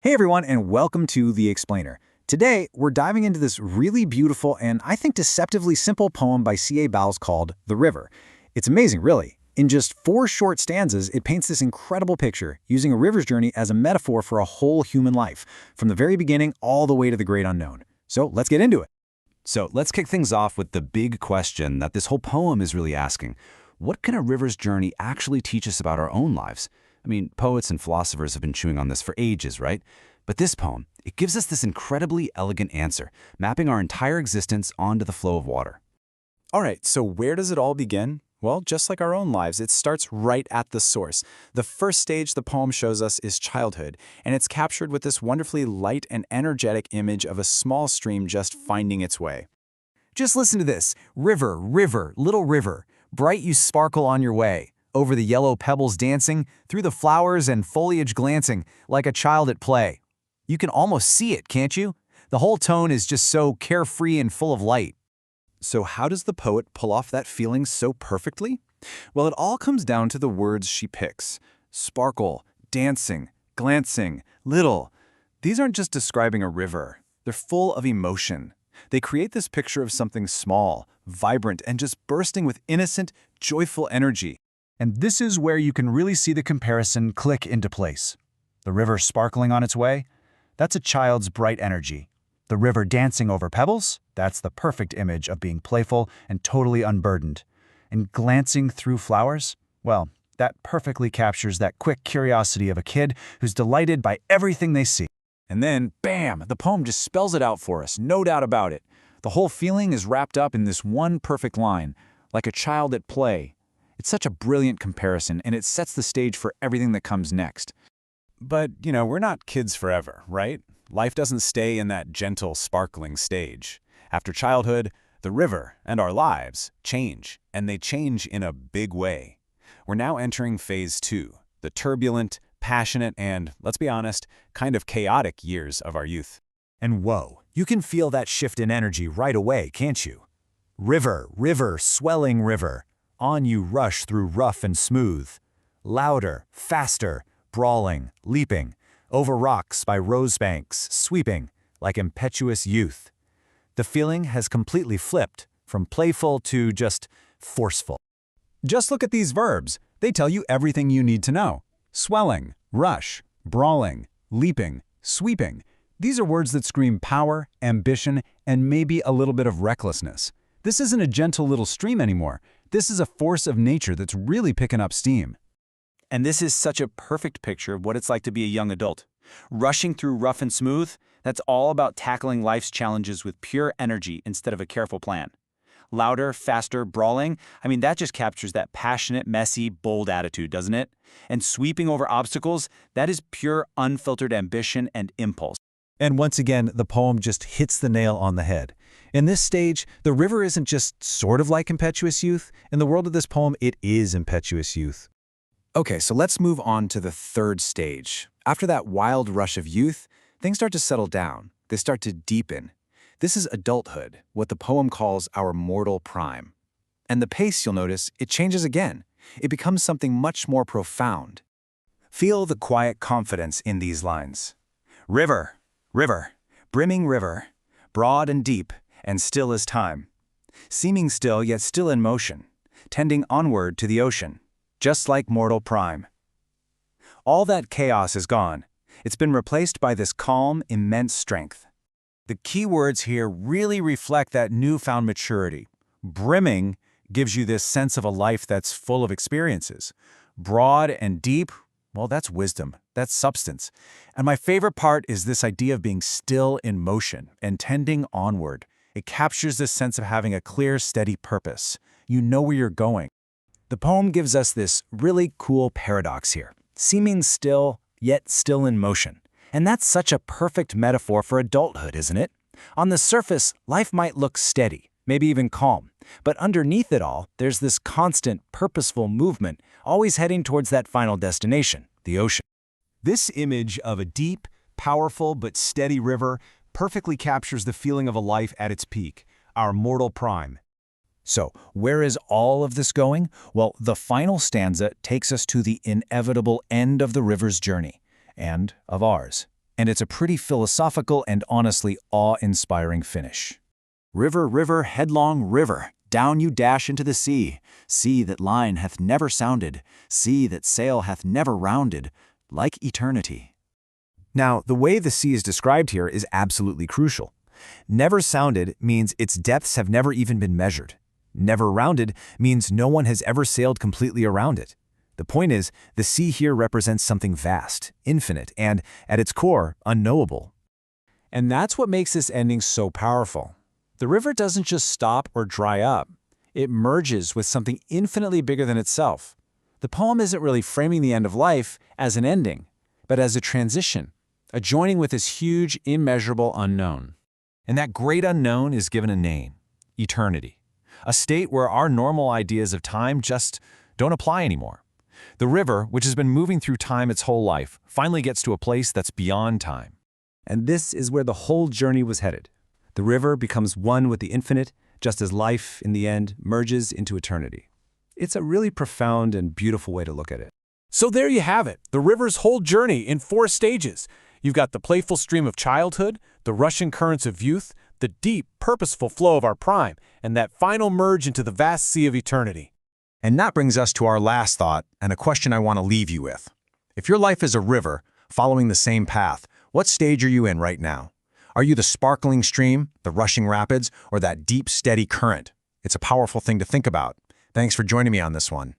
Hey everyone, and welcome to The Explainer. Today, we're diving into this really beautiful and I think deceptively simple poem by C.A. Bowles called The River. It's amazing, really. In just 4 short stanzas, it paints this incredible picture, using a river's journey as a metaphor for a whole human life, from the very beginning all the way to the great unknown. So let's get into it. So let's kick things off with the big question that this whole poem is really asking. What can a river's journey actually teach us about our own lives? I mean, poets and philosophers have been chewing on this for ages, right? But this poem, it gives us this incredibly elegant answer, mapping our entire existence onto the flow of water. All right, so where does it all begin? Well, just like our own lives, it starts right at the source. The first stage the poem shows us is childhood, and it's captured with this wonderfully light and energetic image of a small stream just finding its way. Just listen to this. River, river, little river, bright you sparkle on your way, over the yellow pebbles dancing, through the flowers and foliage glancing, like a child at play. You can almost see it, can't you? The whole tone is just so carefree and full of light. So how does the poet pull off that feeling so perfectly? Well, it all comes down to the words she picks. Sparkle, dancing, glancing, little. These aren't just describing a river. They're full of emotion. They create this picture of something small, vibrant, and just bursting with innocent, joyful energy. And this is where you can really see the comparison click into place. The river sparkling on its way? That's a child's bright energy. The river dancing over pebbles? That's the perfect image of being playful and totally unburdened. And glancing through flowers? Well, that perfectly captures that quick curiosity of a kid who's delighted by everything they see. And then, bam, the poem just spells it out for us, no doubt about it. The whole feeling is wrapped up in this one perfect line, like a child at play. It's such a brilliant comparison, and it sets the stage for everything that comes next. But, we're not kids forever, right? Life doesn't stay in that gentle, sparkling stage. After childhood, the river and our lives change, and they change in a big way. We're now entering phase 2, the turbulent, passionate, and, let's be honest, kind of chaotic years of our youth. And whoa, you can feel that shift in energy right away, can't you? River, river, swelling river. On you rush through rough and smooth. Louder, faster, brawling, leaping. Over rocks by rosebanks, sweeping, like impetuous youth. The feeling has completely flipped, from playful to just forceful. Just look at these verbs. They tell you everything you need to know. Swelling, rush, brawling, leaping, sweeping. These are words that scream power, ambition, and maybe a little bit of recklessness. This isn't a gentle little stream anymore. This is a force of nature that's really picking up steam. And this is such a perfect picture of what it's like to be a young adult. Rushing through rough and smooth, that's all about tackling life's challenges with pure energy instead of a careful plan. Louder, faster, brawling, that just captures that passionate, messy, bold attitude, doesn't it? And sweeping over obstacles, that is pure, unfiltered ambition and impulse. And once again, the poem just hits the nail on the head. In this stage, the river isn't just sort of like impetuous youth. In the world of this poem, it is impetuous youth. Okay, so let's move on to the third stage. After that wild rush of youth, things start to settle down. They start to deepen. This is adulthood, what the poem calls our mortal prime. And the pace, you'll notice, it changes again. It becomes something much more profound. Feel the quiet confidence in these lines. River, river, brimming river, broad and deep, and still as time. Seeming still, yet still in motion, tending onward to the ocean. Just like mortal prime. All that chaos is gone. It's been replaced by this calm, immense strength. The key words here really reflect that newfound maturity. Brimming gives you this sense of a life that's full of experiences. Broad and deep, well, that's wisdom, that's substance. And my favorite part is this idea of being still in motion and tending onward. It captures this sense of having a clear, steady purpose. You know where you're going. The poem gives us this really cool paradox here, seeming still, yet still in motion. And that's such a perfect metaphor for adulthood, isn't it? On the surface, life might look steady, maybe even calm. But underneath it all, there's this constant, purposeful movement, always heading towards that final destination, the ocean. This image of a deep, powerful, but steady river perfectly captures the feeling of a life at its peak, our mortal prime. So, where is all of this going? Well, the final stanza takes us to the inevitable end of the river's journey, and of ours. And it's a pretty philosophical and honestly awe-inspiring finish. River, river, headlong river, down you dash into the sea. Sea that line hath never sounded, sea that sail hath never rounded, like eternity. Now, the way the sea is described here is absolutely crucial. Never sounded means its depths have never even been measured. Never rounded means no one has ever sailed completely around it. The point is, the sea here represents something vast, infinite, and, at its core, unknowable. And that's what makes this ending so powerful. The river doesn't just stop or dry up. It merges with something infinitely bigger than itself. The poem isn't really framing the end of life as an ending, but as a transition, a joining with this huge, immeasurable unknown. And that great unknown is given a name: eternity. A state where our normal ideas of time just don't apply anymore. The river, which has been moving through time its whole life, finally gets to a place that's beyond time. And this is where the whole journey was headed. The river becomes one with the infinite, just as life, in the end, merges into eternity. It's a really profound and beautiful way to look at it. So there you have it, the river's whole journey in 4 stages. You've got the playful stream of childhood, the rushing currents of youth, the deep, purposeful flow of our prime, and that final merge into the vast sea of eternity. And that brings us to our last thought and a question I want to leave you with. If your life is a river, following the same path, what stage are you in right now? Are you the sparkling stream, the rushing rapids, or that deep, steady current? It's a powerful thing to think about. Thanks for joining me on this one.